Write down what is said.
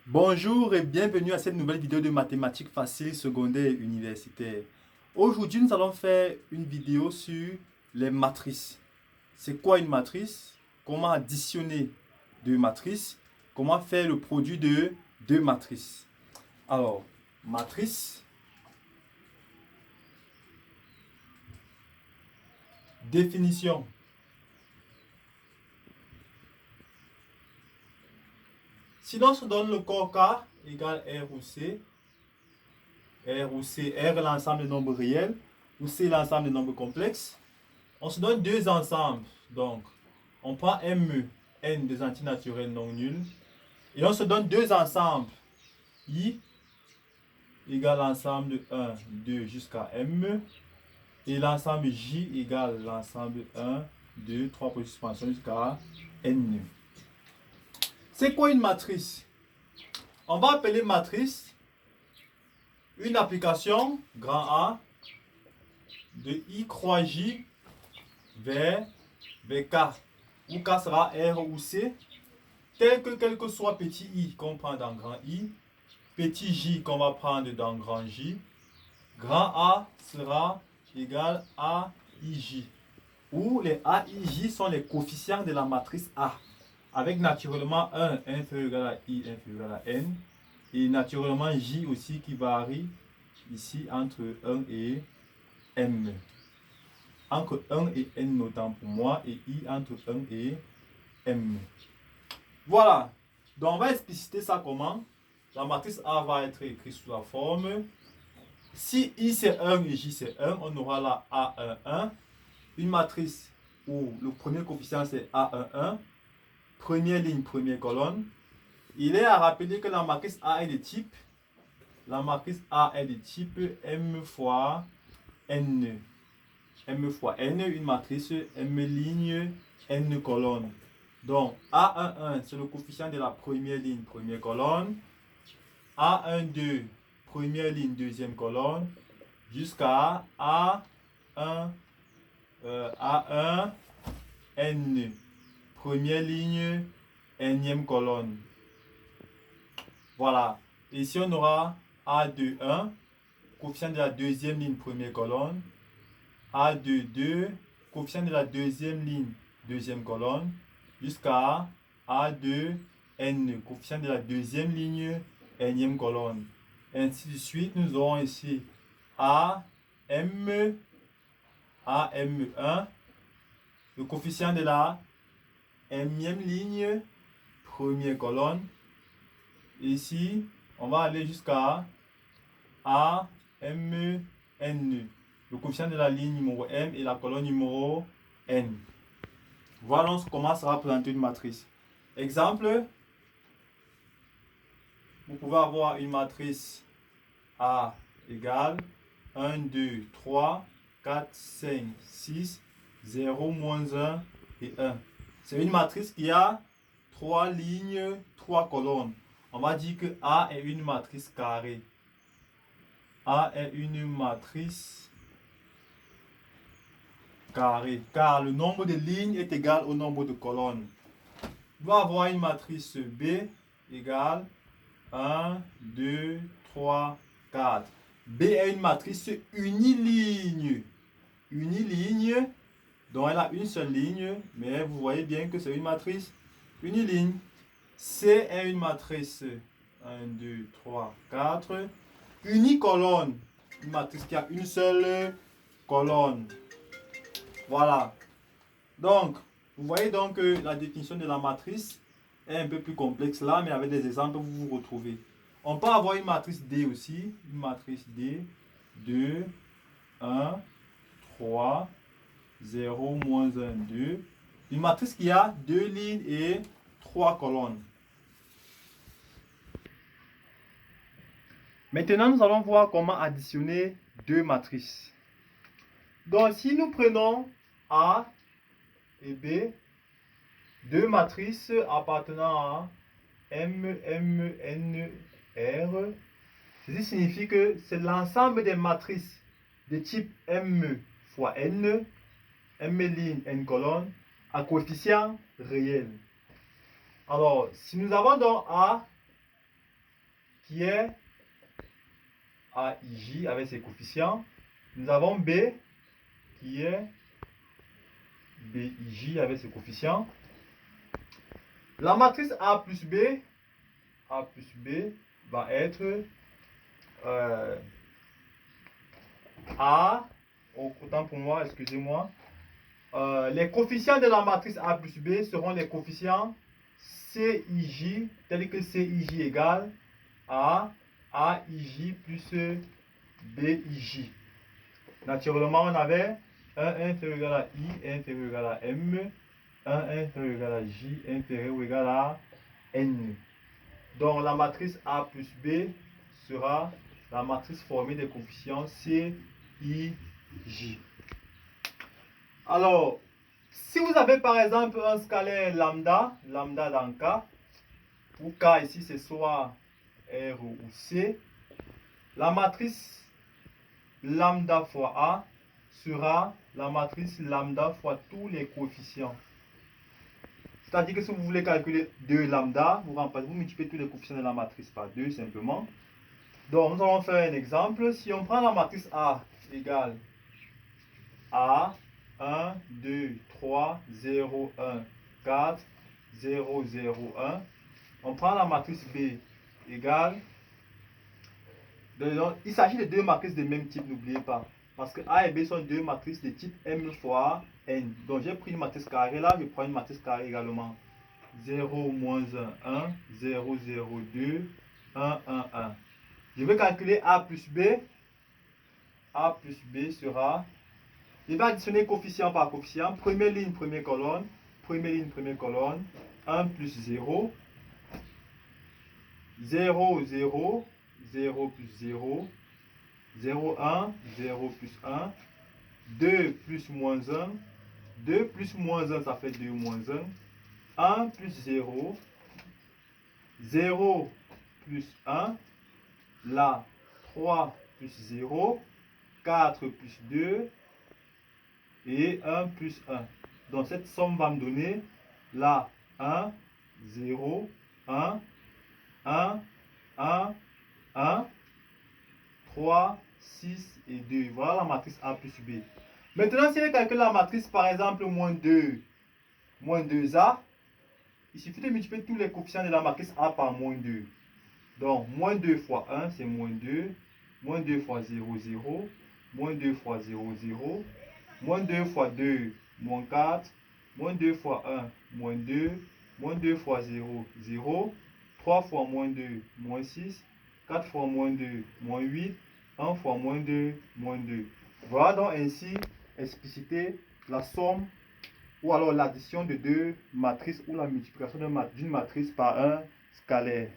Bonjour et bienvenue à cette nouvelle vidéo de mathématiques faciles secondaires et universitaires. Aujourd'hui, nous allons faire une vidéo sur les matrices. C'est quoi une matrice? Comment additionner deux matrices? Comment faire le produit de deux matrices? Alors, matrice, définition. Si l'on se donne le corps K égale R ou C, R est l'ensemble des nombres réels, ou C l'ensemble des nombres complexes, on se donne deux ensembles. Donc, on prend M, N des antinaturels non nuls, et on se donne deux ensembles. I égale l'ensemble de 1, 2 jusqu'à M, et l'ensemble J égale l'ensemble 1, 2, 3 pour suspension jusqu'à N. C'est quoi une matrice? On va appeler matrice une application, grand A, de I croix J vers K, où K sera R ou C, tel que quel que soit petit i qu'on prend dans grand I, petit j qu'on va prendre dans grand J, grand A sera égal à ij, où les a, ij sont les coefficients de la matrice A, avec naturellement 1 inférieur égal à i inférieur à n, et naturellement j aussi qui varie ici entre 1 et m. Entre 1 et n autant pour moi, et i entre 1 et m. Voilà, donc on va expliciter ça comment. La matrice A va être écrite sous la forme, si I c'est 1 et J c'est 1, on aura là A1, 1, une matrice où le premier coefficient c'est A1, première ligne, première colonne. Il est à rappeler que la matrice A est de type, M fois N. M fois N, une matrice M ligne, N colonne. Donc, A11, c'est le coefficient de la première ligne, première colonne. A12, première ligne, deuxième colonne. Jusqu'à A1, A1, N. Première ligne, énième colonne. Voilà. Ici, on aura A21, coefficient de la deuxième ligne, première colonne. A22, coefficient de la deuxième ligne, deuxième colonne, jusqu'à A2N, coefficient de la deuxième ligne, énième colonne. Ainsi de suite, nous aurons ici AM1, le coefficient de la énième ligne, première colonne. Ici, on va aller jusqu'à AMN, le coefficient de la ligne numéro M et la colonne numéro N. Voilà comment sera représenter une matrice. Exemple, vous pouvez avoir une matrice A égale 1, 2, 3, 4, 5, 6, 0, moins 1 et 1. C'est une matrice qui a 3 lignes, 3 colonnes. On va dire que A est une matrice carrée. A est une matrice carré, car le nombre de lignes est égal au nombre de colonnes. On va avoir une matrice B égale 1, 2, 3, 4. B est une matrice uniligne. Uniligne, donc elle a une seule ligne, mais vous voyez bien que c'est une matrice uniligne. C est une matrice 1, 2, 3, 4. Unicolonne, une matrice qui a une seule colonne. Voilà. Donc, vous voyez donc que la définition de la matrice est un peu plus complexe là, mais avec des exemples, vous vous retrouvez. On peut avoir une matrice D aussi. Une matrice D, 2, 1, 3, 0, moins 1, 2. Une matrice qui a 2 lignes et 3 colonnes. Maintenant, nous allons voir comment additionner deux matrices. Donc, si nous prenons A et B, deux matrices appartenant à M, M, N, R, ceci signifie que c'est l'ensemble des matrices de type M fois N, M ligne, N colonne, à coefficient réel. Alors, si nous avons donc A qui est AIJ avec ses coefficients. Nous avons B qui est BIJ avec ses coefficients. La matrice A plus B va être A, autant pour moi, excusez-moi. Les coefficients de la matrice A plus B seront les coefficients CIJ, tels que CIJ égale A, AIJ plus BIJ. Naturellement, on avait 1 inférieur égal à I, inférieur égal à M, 1 inférieur égal à J, inférieur ou égal à N. Donc la matrice A plus B sera la matrice formée des coefficients C, I, J. Alors, si vous avez par exemple un scalaire lambda dans K, où K ici c'est soit R ou C, la matrice lambda fois A sera la matrice lambda fois tous les coefficients. C'est-à-dire que si vous voulez calculer 2 lambda, vous multipliez tous les coefficients de la matrice par 2 simplement. Donc nous allons faire un exemple. Si on prend la matrice A égale A, 1, 2, 3, 0, 1, 4, 0, 0, 1. On prend la matrice B égale. Il s'agit de deux matrices de même type, n'oubliez pas. Parce que A et B sont deux matrices de type M fois N. Donc j'ai pris une matrice carrée là, je prends une matrice carrée également. 0, moins 1, 1, 0, 0, 2, 1, 1, 1. Je vais calculer A plus B. A plus B sera... Je vais additionner coefficient par coefficient. Première ligne, première colonne. Première ligne, première colonne. 1 plus 0. 0, 0. 0 plus 0. 0, 1. 0 plus 1. 2 plus moins 1. 2 plus moins 1, ça fait 2 moins 1. 1 plus 0. 0 plus 1. Là, 3 plus 0. 4 plus 2. Et 1 plus 1. Donc cette somme va me donner là 1, 0, 1, 1, 1, 1, 3, 6 et 2. Voilà la matrice A plus B. Maintenant, si je calcule la matrice par exemple moins 2, moins 2A, il suffit de multiplier tous les coefficients de la matrice A par moins 2. Donc moins 2 fois 1, c'est moins 2. Moins 2 fois 0, 0. Moins 2 fois 0, 0. Moins 2 fois 2, moins 4. Moins 2 fois 1, moins 2. Moins 2 fois 0, 0. 3 fois moins 2, moins 6. 4 fois moins 2, moins 8. 1 fois moins 2, moins 2. Voilà donc ainsi expliciter la somme ou alors l'addition de deux matrices ou la multiplication d'une matrice par un scalaire.